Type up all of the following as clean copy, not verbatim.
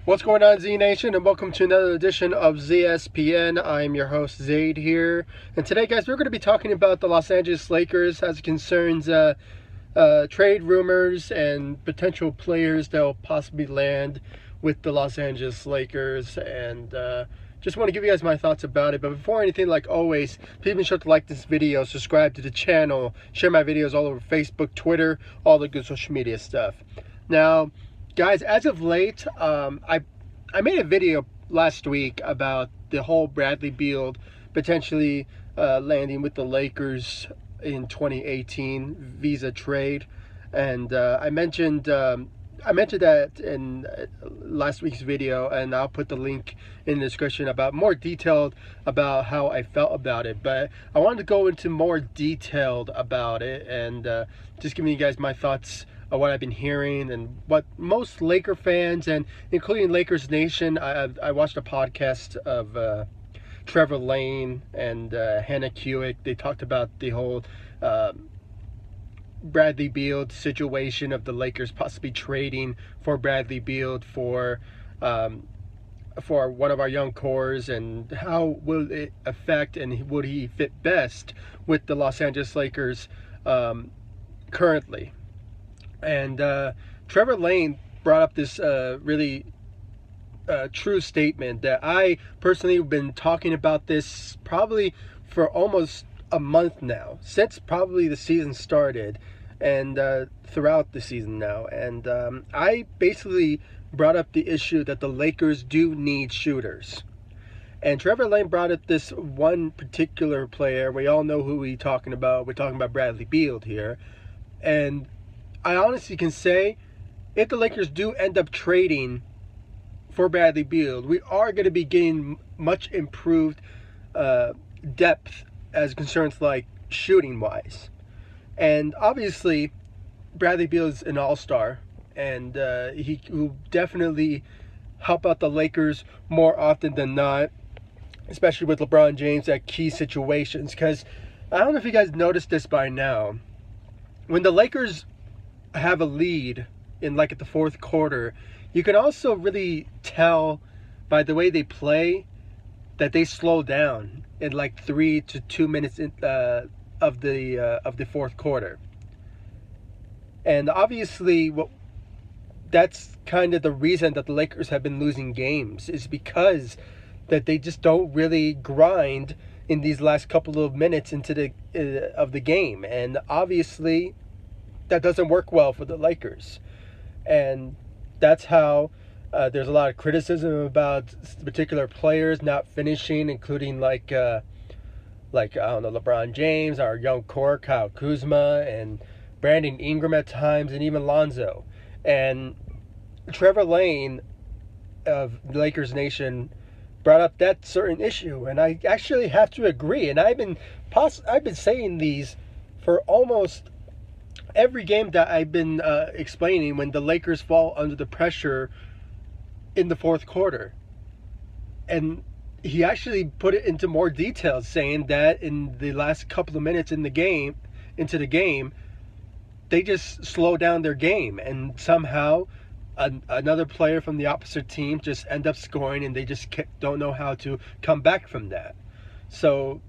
What's going on, Z Nation, and welcome to another edition of ZSPN. I'm your host, Zaid here. And today, guys, we're going to be talking about the Los Angeles Lakers as it concerns trade rumors and potential players that will possibly land with the Los Angeles Lakers. And just want to give you guys my thoughts about it. But before anything, like always, please be sure to like this video, subscribe to the channel, share my videos all over Facebook, Twitter, all the good social media stuff. Now, guys, as of late, I made a video last week about the whole Bradley Beal potentially landing with the Lakers in 2018 visa trade, and I mentioned that in last week's video, and I'll put the link in the description about more detailed about how I felt about it. But I wanted to go into more detailed about it and just giving you guys my thoughts of what I've been hearing and what most Laker fans, and including Lakers Nation. I watched a podcast of Trevor Lane and Hannah Hewitt. They talked about the whole Bradley Beal situation of the Lakers possibly trading for Bradley Beal for one of our young cores, and how will it affect and would he fit best with the Los Angeles Lakers currently. And Trevor Lane brought up this really true statement that I personally have been talking about this probably for almost a month now, since probably the season started, and throughout the season now. And I basically brought up the issue that the Lakers do need shooters. And Trevor Lane brought up this one particular player. We all know who we're talking about. We're talking about Bradley Beal here. And I honestly can say, if the Lakers do end up trading for Bradley Beal, we are going to be getting much improved depth as concerns like shooting wise. And obviously, Bradley Beal is an all-star, and he will definitely help out the Lakers more often than not, especially with LeBron James at key situations. Because I don't know if you guys noticed this by now, when the Lakers have a lead in like at the fourth quarter, you can also really tell by the way they play that they slow down in like 3 to 2 minutes of the fourth quarter. And obviously, that's kind of the reason that the Lakers have been losing games, is because that they just don't really grind in these last couple of minutes into the of the game. And obviously, that doesn't work well for the Lakers. And that's how there's a lot of criticism about particular players not finishing, including like I don't know, LeBron James, our young core, Kyle Kuzma, and Brandon Ingram at times, and even Lonzo. And Trevor Lane of Lakers Nation brought up that certain issue, and I actually have to agree. And I've been saying these for almost every game that I've been explaining when the Lakers fall under the pressure in the fourth quarter. And he actually put it into more detail, saying that in the last couple of minutes into the game, they just slow down their game, and somehow another player from the opposite team just end up scoring, and they just don't know how to come back from that. So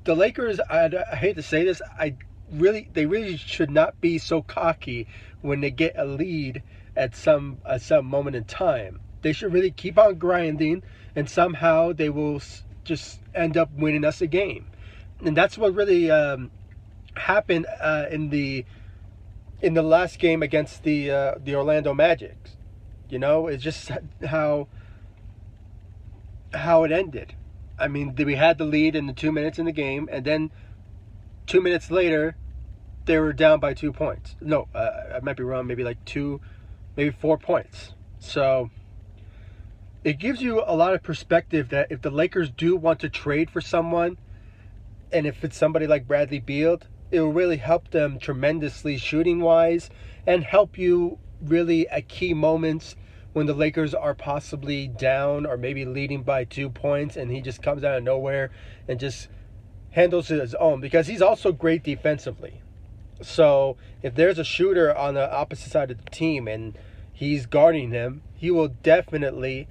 the Lakers, I hate to say this, they really should not be so cocky when they get a lead at some moment in time. They should really keep on grinding, and somehow they will just end up winning us a game. And that's what really happened in the last game against the Orlando Magic. You know, it's just how it ended. I mean, we had the lead in the 2 minutes in the game, and then 2 minutes later, they were down by 2 points. No, I might be wrong. Maybe 4 points. So it gives you a lot of perspective that if the Lakers do want to trade for someone, and if it's somebody like Bradley Beal, it will really help them tremendously shooting-wise, and help you really at key moments when the Lakers are possibly down or maybe leading by 2 points, and he just comes out of nowhere and just handles it his own, because he's also great defensively. So if there's a shooter on the opposite side of the team and he's guarding him, he will definitely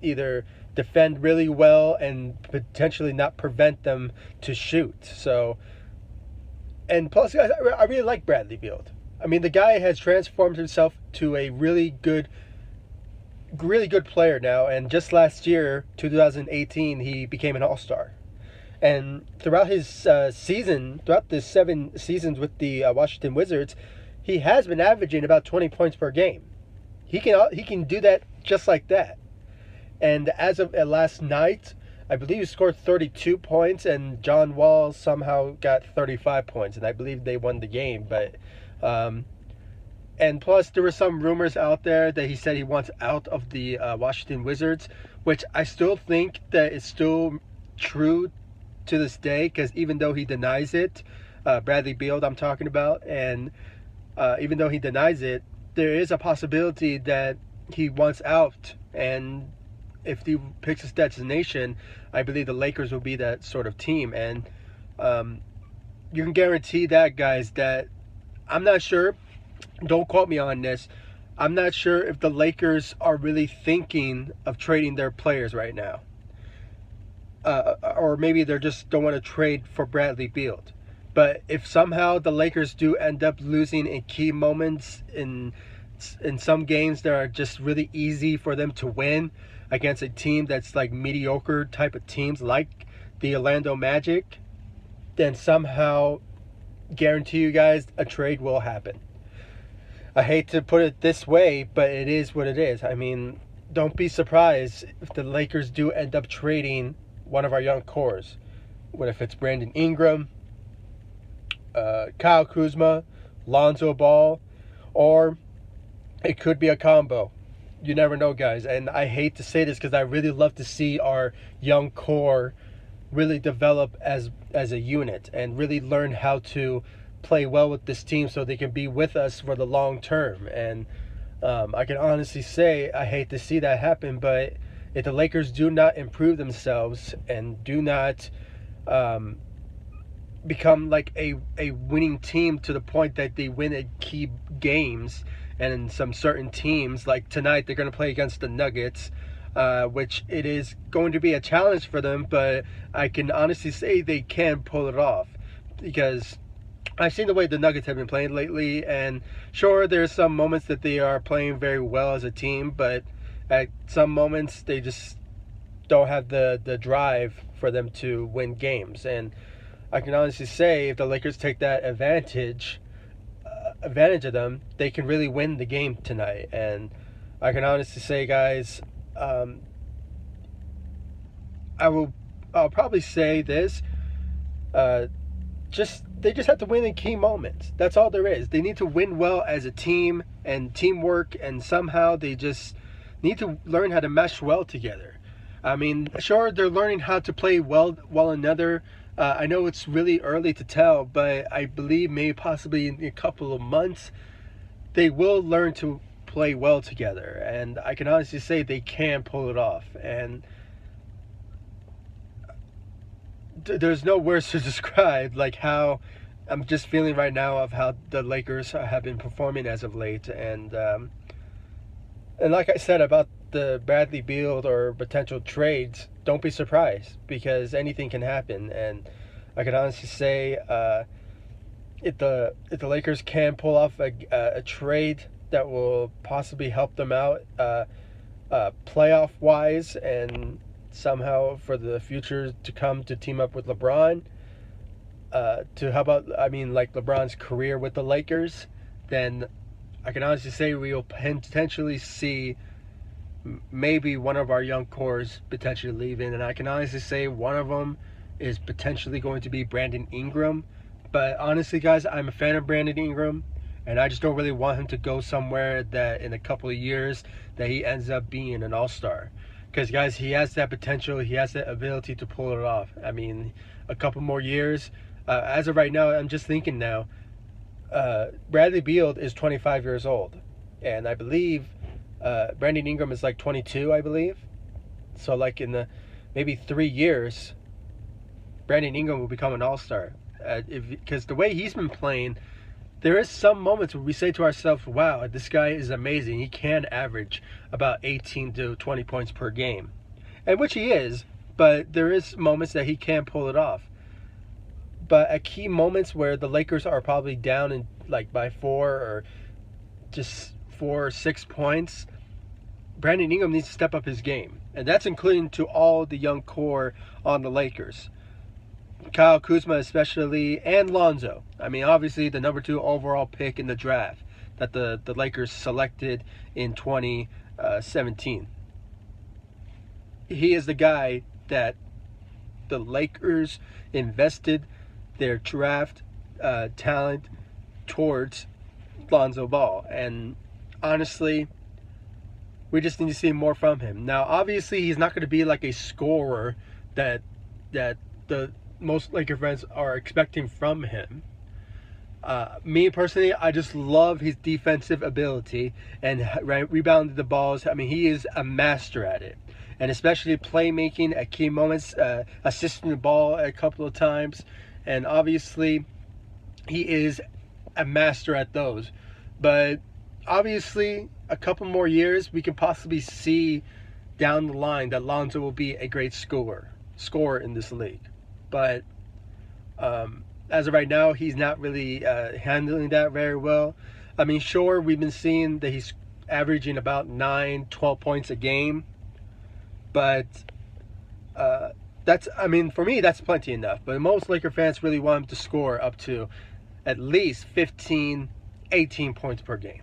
either defend really well and potentially not prevent them to shoot. So, and plus, guys, I really like Bradley Beal. I mean, the guy has transformed himself to a really good player now. And just last year, 2018, he became an All-Star. And throughout his throughout the 7 seasons with the Washington Wizards, he has been averaging about 20 points per game. He can do that just like that. And as of last night, I believe he scored 32 points, and John Wall somehow got 35 points, and I believe they won the game. But and plus, there were some rumors out there that he said he wants out of the Washington Wizards, which I still think that is still true to this day, because even though he denies it, Bradley Beal I'm talking about, and even though he denies it, there is a possibility that he wants out. And if he picks his destination, I believe the Lakers will be that sort of team. And you can guarantee that, guys, that I'm not sure, don't quote me on this, I'm not sure if the Lakers are really thinking of trading their players right now. Or maybe they just don't want to trade for Bradley Beal. But if somehow the Lakers do end up losing in key moments in some games that are just really easy for them to win against a team that's like mediocre type of teams like the Orlando Magic, then somehow guarantee you guys a trade will happen. I hate to put it this way, but it is what it is. I mean, don't be surprised if the Lakers do end up trading one of our young cores. What if it's Brandon Ingram, Kyle Kuzma, Lonzo Ball, or it could be a combo. You never know, guys. And I hate to say this because I really love to see our young core really develop as a unit and really learn how to play well with this team so they can be with us for the long term. And I can honestly say I hate to see that happen, but if the Lakers do not improve themselves and do not become like a winning team to the point that they win at key games, and in some certain teams, like tonight they're going to play against the Nuggets, which it is going to be a challenge for them, but I can honestly say they can pull it off, because I've seen the way the Nuggets have been playing lately, and sure, there's some moments that they are playing very well as a team, but at some moments they just don't have the drive for them to win games. And I can honestly say if the Lakers take that advantage of them, they can really win the game tonight. And I can honestly say, guys, I'll probably say this, they just have to win in key moments. That's all there is. They need to win well as a team and teamwork, and somehow they just need to learn how to mesh well together. I mean, sure, they're learning how to play well another. I know it's really early to tell, but I believe maybe possibly in a couple of months, they will learn to play well together. And I can honestly say they can pull it off. And there's no words to describe like how I'm just feeling right now of how the Lakers have been performing as of late. And like I said about the Bradley Beal or potential trades, don't be surprised, because anything can happen. And I can honestly say if the Lakers can pull off a trade that will possibly help them out playoff wise, and somehow for the future to come to team up with LeBron, like LeBron's career with the Lakers, then I can honestly say we'll potentially see maybe one of our young cores potentially leaving. And I can honestly say one of them is potentially going to be Brandon Ingram. But honestly, guys, I'm a fan of Brandon Ingram, and I just don't really want him to go somewhere that in a couple of years that he ends up being an all-star. Because, guys, he has that potential. He has that ability to pull it off. I mean, a couple more years. As of right now, I'm just thinking now, Bradley Beal is 25 years old. And I believe Brandon Ingram is like 22, I believe. So, like in the maybe 3 years, Brandon Ingram will become an all-star. Because the way he's been playing, there is some moments where we say to ourselves, wow, this guy is amazing. He can average about 18 to 20 points per game, and which he is, but there is moments that he can pull it off. But at key moments where the Lakers are probably down in like by 4 or just 4 or 6 points, Brandon Ingram needs to step up his game. And that's including to all the young core on the Lakers. Kyle Kuzma especially, and Lonzo. I mean, obviously the number 2 overall pick in the draft that the Lakers selected in 2017. He is the guy that the Lakers invested their draft talent towards Lonzo Ball. And honestly, we just need to see more from him. Now, obviously, he's not going to be like a scorer that the most Laker fans are expecting from him. Me personally, I just love his defensive ability and rebounding the balls. I mean, he is a master at it, and especially playmaking at key moments, assisting the ball a couple of times, and obviously, he is a master at those. But obviously, a couple more years, we can possibly see down the line that Lonzo will be a great scorer in this league. But as of right now, he's not really handling that very well. I mean, sure, we've been seeing that he's averaging about 9-12 points a game. But I mean, for me, that's plenty enough. But most Laker fans really want him to score up to at least 15, 18 points per game.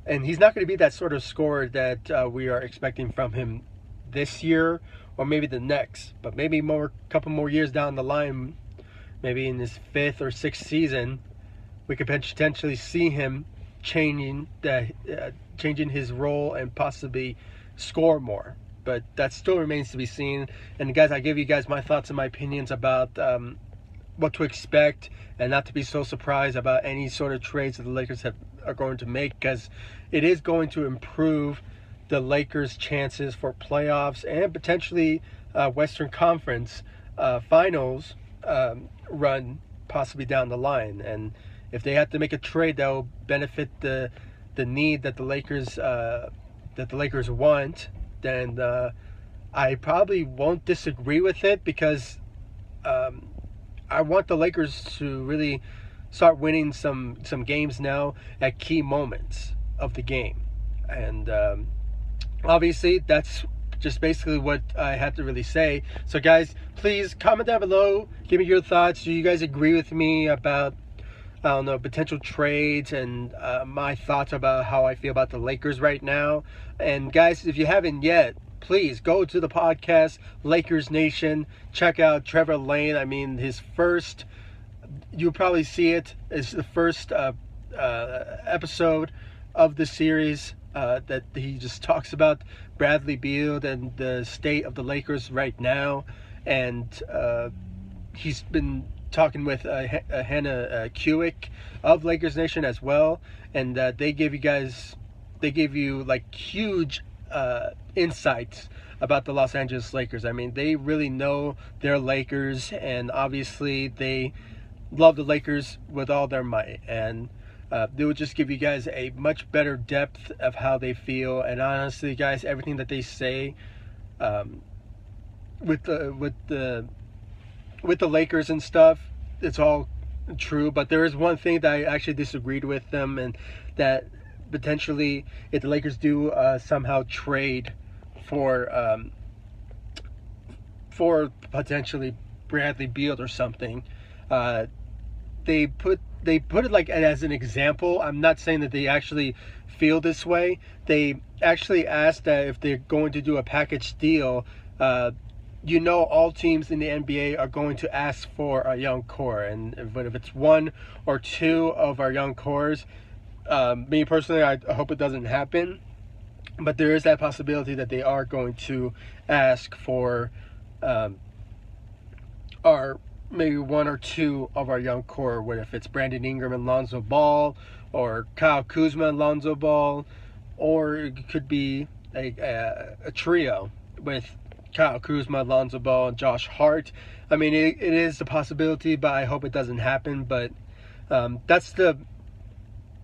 And he's not going to be that sort of scorer that we are expecting from him this year or maybe the next. But maybe a couple more years down the line, maybe in his 5th or 6th season, we could potentially see him changing his role and possibly score more. But that still remains to be seen. And guys, I give you guys my thoughts and my opinions about what to expect, and not to be so surprised about any sort of trades that the Lakers are going to make, because it is going to improve the Lakers' chances for playoffs and potentially Western Conference Finals run possibly down the line. And if they have to make a trade that will benefit the need that the Lakers want, then I probably won't disagree with it, because I want the Lakers to really start winning some games now at key moments of the game. And obviously, that's just basically what I have to really say. So guys, please comment down below. Give me your thoughts. Do you guys agree with me about, I don't know, potential trades and my thoughts about how I feel about the Lakers right now? And guys, if you haven't yet, please go to the podcast, Lakers Nation. Check out Trevor Lane. I mean, his first, you'll probably see it, is the first episode of the series that he just talks about Bradley Beal and the state of the Lakers right now. And he's been talking with Hannah Kewick of Lakers Nation as well. And they give you like huge insights about the Los Angeles Lakers. I mean, they really know their Lakers, and obviously they love the Lakers with all their might. And they will just give you guys a much better depth of how they feel. And honestly, guys, everything that they say with the Lakers and stuff, it's all true. But there is one thing that I actually disagreed with them, and that potentially, if the Lakers do somehow trade for potentially Bradley Beal or something, they put it like as an example. I'm not saying that they actually feel this way. They actually asked that if they're going to do a package deal, all teams in the NBA are going to ask for a young core, but if it's one or two of our young cores, me personally, I hope it doesn't happen, but there is that possibility that they are going to ask for maybe one or two of our young core, if it's Brandon Ingram and Lonzo Ball, or Kyle Kuzma and Lonzo Ball, or it could be a trio with Kyle Kuzma, Lonzo Ball, and Josh Hart. I mean, it is a possibility, but I hope it doesn't happen. But That's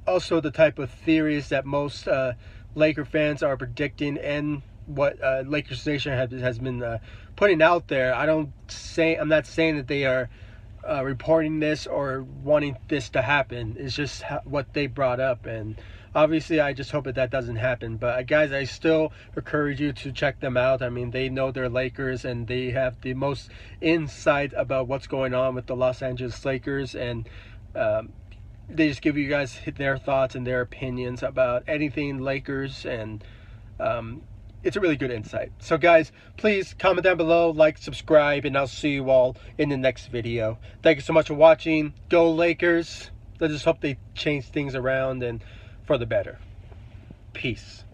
also the type of theories that most Laker fans are predicting, and what Lakers Nation has been putting out there. I'm not saying that they are reporting this or wanting this to happen. It's just what they brought up, and obviously I just hope that doesn't happen. But guys, I still encourage you to check them out. I mean, they know their Lakers, and they have the most insight about what's going on with the Los Angeles Lakers, and they just give you guys their thoughts and their opinions about anything Lakers, and it's a really good insight. So guys, please comment down below, like, subscribe, and I'll see you all in the next video. Thank you so much for watching. Go Lakers. I just hope they change things around and for the better. Peace.